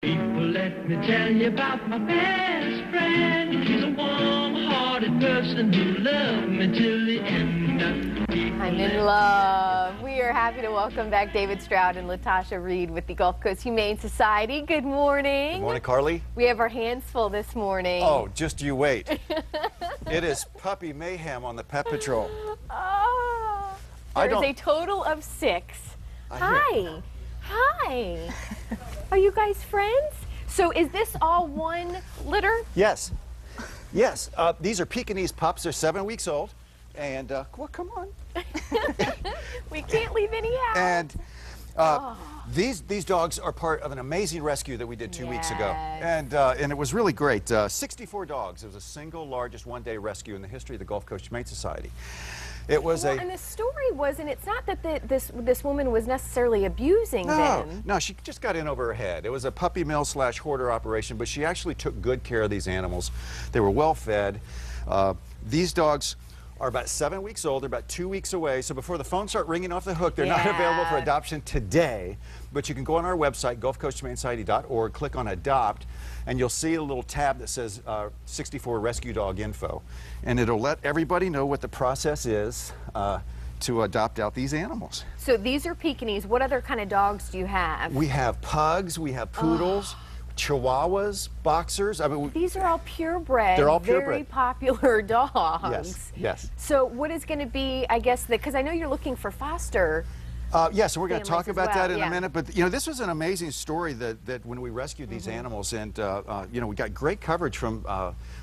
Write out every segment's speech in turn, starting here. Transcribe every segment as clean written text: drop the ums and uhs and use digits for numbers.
People, let me tell you about my best friend. He's a warm-hearted person who loved me till the end. I'm in love. We are happy to welcome back David Stroud and Latasha Reed with the Gulf Coast Humane Society. Good morning. Good morning, Carly. We have our hands full this morning. Oh, just you wait. It is puppy mayhem on the Pet Patrol. Oh, there's a total of 6. Hi. Hi. Are you guys friends? So is this all one litter? Yes. Yes. These are Pekingese pups. They're 7 weeks old. And, well, come on. We can't leave any out. And these dogs are part of an amazing rescue that we did 2 weeks ago. And it was really great. 64 dogs. It was the single largest one-day rescue in the history of the Gulf Coast Humane Society. It was and the story was, and it's not that this woman was necessarily abusing them. No, she just got in over her head. It was a puppy mill / hoarder operation, but she actually took good care of these animals. They were well fed. These dogs are about 7 weeks old. They're about 2 weeks away. So before the phones start ringing off the hook, they're not available for adoption today. But you can go on our website, gulfcoasthumanesociety.org, click on Adopt, and you'll see a little tab that says 64 Rescue Dog Info. And it'll let everybody know what the process is to adopt out these animals. So these are Pekingese. What other kind of dogs do you have? We have pugs, we have poodles, Chihuahuas, boxers. I mean, these are all purebred. They're all purebred. Very popular dogs. Yes, yes. So what is going to be, I guess, because I know you're looking for foster. Yes, and we're going to talk about that in a minute. But you know, this was an amazing story that when we rescued these animals, and you know, we got great coverage from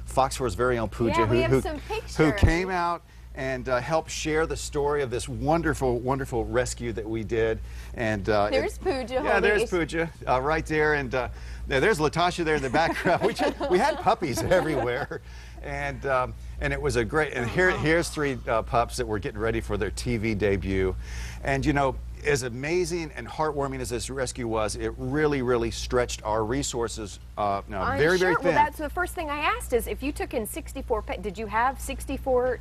Fox 4's very own Pooja, who came out and helped share the story of this wonderful, wonderful rescue that we did. And there's Pooja. Yeah, there's Pooja right there, and there's Latasha there in the background. we had puppies everywhere, and it was a great. And here's 3 pups that were getting ready for their TV debut, and you know, as amazing and heartwarming as this rescue was, it really, really stretched our resources. Very, very thin. Well, that's the first thing I asked is if you took in 64 pets, did you have 64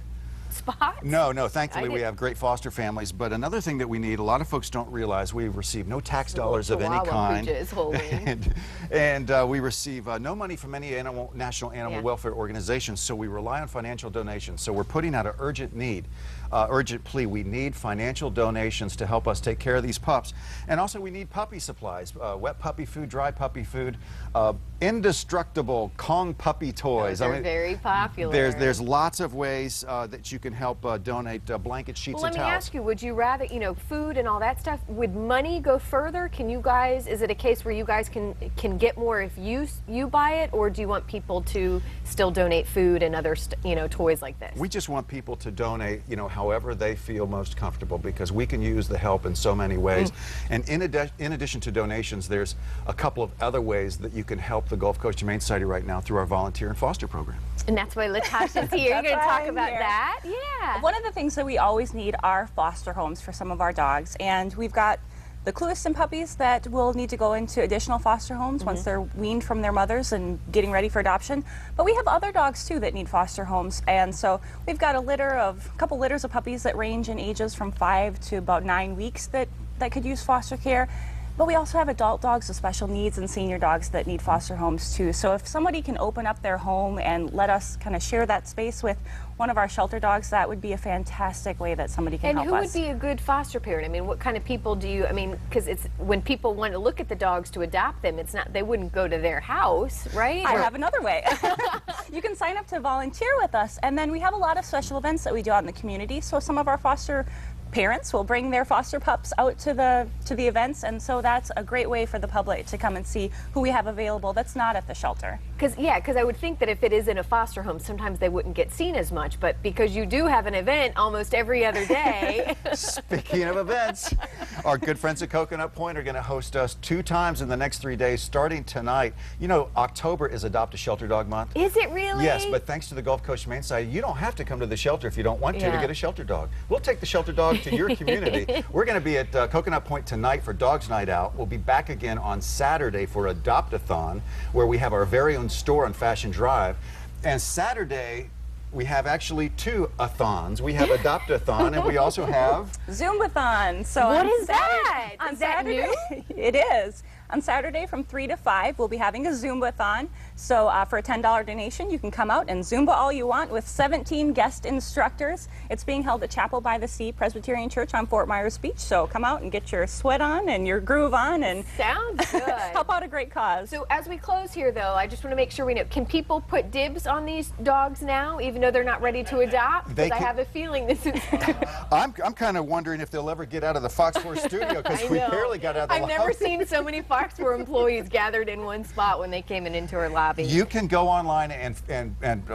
spots? No, thankfully we have great foster families. But another thing that we need, a lot of folks don't realize, we receive no tax dollars of any kind. And we receive no money from any national animal welfare organizations, so we rely on financial donations. So we're putting out an urgent need, urgent plea. We need financial donations to help us take care of these pups. And also we need puppy supplies, wet puppy food, dry puppy food, indestructible Kong puppy toys. Those are very popular. There's lots of ways that you can help donate blankets, sheets, and towels. Let me ask you, would you rather, you know, food and all that stuff, would money go further? Can you guys, is it a case where you guys can get more if you buy it, or do you want people to still donate food and other, you know, toys like this? We just want people to donate, you know, however they feel most comfortable, because we can use the help in so many ways. And in addition to donations, there's a couple of other ways that you can help the Gulf Coast Humane Society right now through our volunteer and foster program. And that's why Latasha's here. You're going to talk about that? Yeah. One of the things that we always need are foster homes for some of our dogs, and we've got the Cluiston puppies that will need to go into additional foster homes once they're weaned from their mothers and getting ready for adoption. But we have other dogs too that need foster homes, and so we've got a couple litters of puppies that range in ages from 5 to about 9 weeks that could use foster care. But we also have adult dogs with special needs and senior dogs that need foster homes too. So if somebody can open up their home and let us kind of share that space with one of our shelter dogs, that would be a fantastic way that somebody can help us. And who would be a good foster parent? I mean, what kind of people do you, I mean, because it's when people want to look at the dogs to adopt them, it's not, they wouldn't go to their house, right? I have another way. You can sign up to volunteer with us, and then we have a lot of special events that we do out in the community. So some of our foster parents will bring their foster pups out to the events, and so that's a great way for the public to come and see who we have available that's not at the shelter. Because I would think that if it is in a foster home, sometimes they wouldn't get seen as much, but because you do have an event almost every other day. Speaking of events, our good friends at Coconut Point are going to host us 2 times in the next 3 days, starting tonight. You know, October is Adopt a Shelter Dog Month. Is it really? Yes, but thanks to the Gulf Coast Humane Society, you don't have to come to the shelter if you don't want to get a shelter dog. We'll take the shelter dog to your community. We're going to be at Coconut Point tonight for Dogs Night Out. We'll be back again on Saturday for Adopt-a-thon, where we have our very own store on Fashion Drive. And Saturday, we have actually 2 a-thons. We have Adopt-a-thon, and we also have Zoom-a-thon. So what is that? On Is that Saturday, new? it is. On Saturday from 3 to 5, we'll be having a Zumba-thon. So for a $10 donation, you can come out and Zumba all you want with 17 guest instructors. It's being held at Chapel by the Sea Presbyterian Church on Fort Myers Beach. So come out and get your sweat on and your groove on and Sounds good. help out a great cause. So as we close here, though, I just want to make sure we know, can people put dibs on these dogs now, even though they're not ready to adopt? They Because I can- have a feeling this is... I'm kind of wondering if they'll ever get out of the Fox 4 studio because I we know. barely got out of the I've lobby. never seen so many Fox 4 employees gathered in one spot when they came into our lobby. You can go online and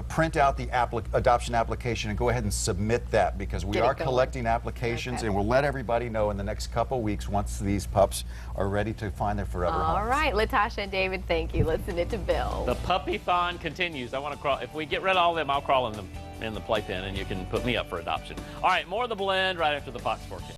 print out the adoption application and go ahead and submit that because we Get it are going. collecting applications Okay. and we'll let everybody know in the next couple weeks once these pups are ready to find their forever All homes. right, Latasha and David, thank you. Let's send it to Bill. The puppy-thon continues. I want to crawl. If we get rid of all of them, I'll crawl in the playpen, and you can put me up for adoption. All right, more of the blend right after the Fox 4 Kids.